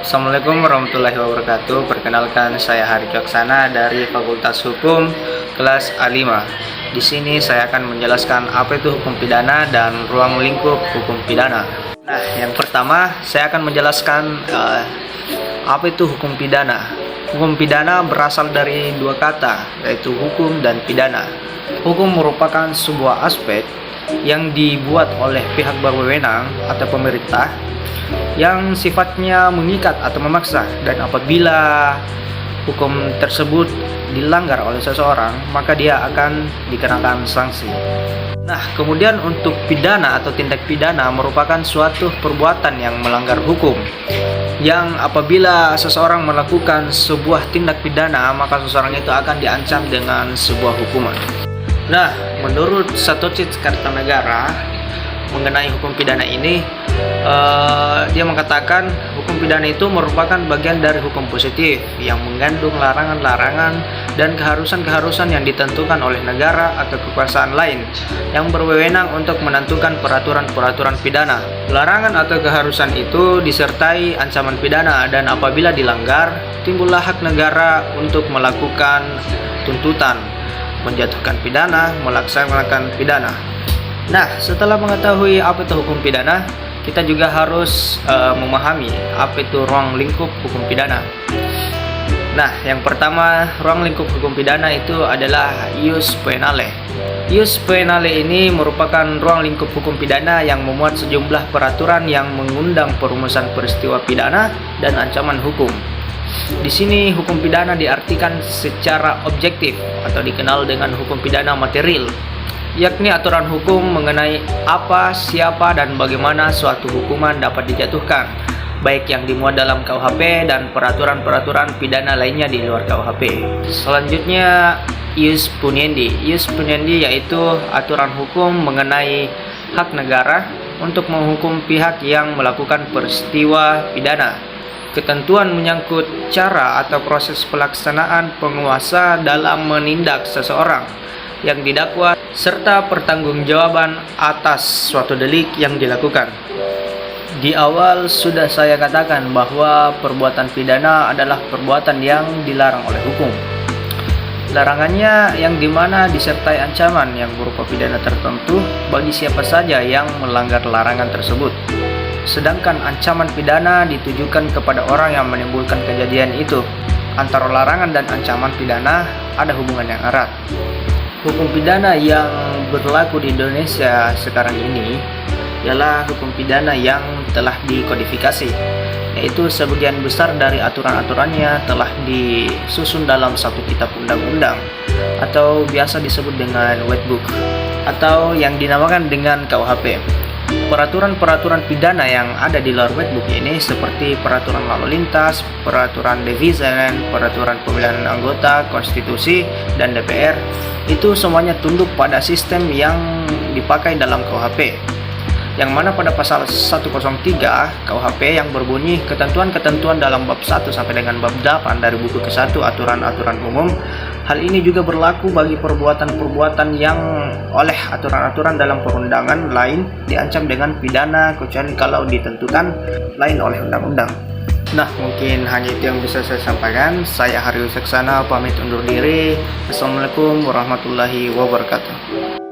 Assalamualaikum warahmatullahi wabarakatuh. Perkenalkan, saya Hari Caksana dari Fakultas Hukum kelas A5. Di sini saya akan menjelaskan apa itu hukum pidana dan ruang lingkup hukum pidana. Nah, yang pertama saya akan menjelaskan apa itu hukum pidana. Hukum pidana berasal dari dua kata, yaitu hukum dan pidana. Hukum merupakan sebuah aspek yang dibuat oleh pihak berwenang atau pemerintah yang sifatnya mengikat atau memaksa, dan apabila hukum tersebut dilanggar oleh seseorang maka dia akan dikenakan sanksi. Nah, kemudian untuk pidana atau tindak pidana merupakan suatu perbuatan yang melanggar hukum, yang apabila seseorang melakukan sebuah tindak pidana maka seseorang itu akan diancam dengan sebuah hukuman. Nah, menurut Satoshi Kartanegara mengenai hukum pidana ini, dia mengatakan hukum pidana itu merupakan bagian dari hukum positif yang mengandung larangan-larangan dan keharusan-keharusan yang ditentukan oleh negara atau kekuasaan lain yang berwenang untuk menentukan peraturan-peraturan pidana. Larangan atau keharusan itu disertai ancaman pidana, dan apabila dilanggar timbullah hak negara untuk melakukan tuntutan, menjatuhkan pidana, melaksanakan pidana. Nah, setelah mengetahui apa itu hukum pidana, kita juga harus memahami apa itu ruang lingkup hukum pidana. Nah, yang pertama, ruang lingkup hukum pidana itu adalah ius poenale. Ius poenale ini merupakan ruang lingkup hukum pidana yang memuat sejumlah peraturan yang mengundang perumusan peristiwa pidana dan ancaman hukum. Di sini hukum pidana diartikan secara objektif atau dikenal dengan hukum pidana material, yakni aturan hukum mengenai apa, siapa, dan bagaimana suatu hukuman dapat dijatuhkan, baik yang dimuat dalam KUHP dan peraturan-peraturan pidana lainnya di luar KUHP. Selanjutnya, ius puniendi. Ius puniendi yaitu aturan hukum mengenai hak negara untuk menghukum pihak yang melakukan peristiwa pidana. Ketentuan menyangkut cara atau proses pelaksanaan penguasa dalam menindak seseorang yang didakwa serta pertanggungjawaban atas suatu delik yang dilakukan. Di awal sudah saya katakan bahwa perbuatan pidana adalah perbuatan yang dilarang oleh hukum. Larangannya yang dimana disertai ancaman yang berupa pidana tertentu bagi siapa saja yang melanggar larangan tersebut. Sedangkan ancaman pidana ditujukan kepada orang yang menimbulkan kejadian itu. Antara larangan dan ancaman pidana ada hubungan yang erat. Hukum pidana yang berlaku di Indonesia sekarang ini ialah hukum pidana yang telah dikodifikasi, yaitu sebagian besar dari aturan-aturannya telah disusun dalam satu kitab undang-undang atau biasa disebut dengan White Book atau yang dinamakan dengan KUHP. Peraturan-peraturan pidana yang ada di luar White Book ini seperti peraturan lalu lintas, peraturan devisa, peraturan pemilihan anggota, konstitusi, dan DPR, itu semuanya tunduk pada sistem yang dipakai dalam KUHP, yang mana pada pasal 103 KUHP yang berbunyi ketentuan-ketentuan dalam bab 1 sampai dengan bab 8 dari buku ke-1 aturan-aturan umum. Hal ini juga berlaku bagi perbuatan-perbuatan yang oleh aturan-aturan dalam perundangan lain diancam dengan pidana kecuali kalau ditentukan lain oleh undang-undang. Nah, mungkin hanya itu yang bisa saya sampaikan. Saya Hari Caksana pamit undur diri. Assalamualaikum warahmatullahi wabarakatuh.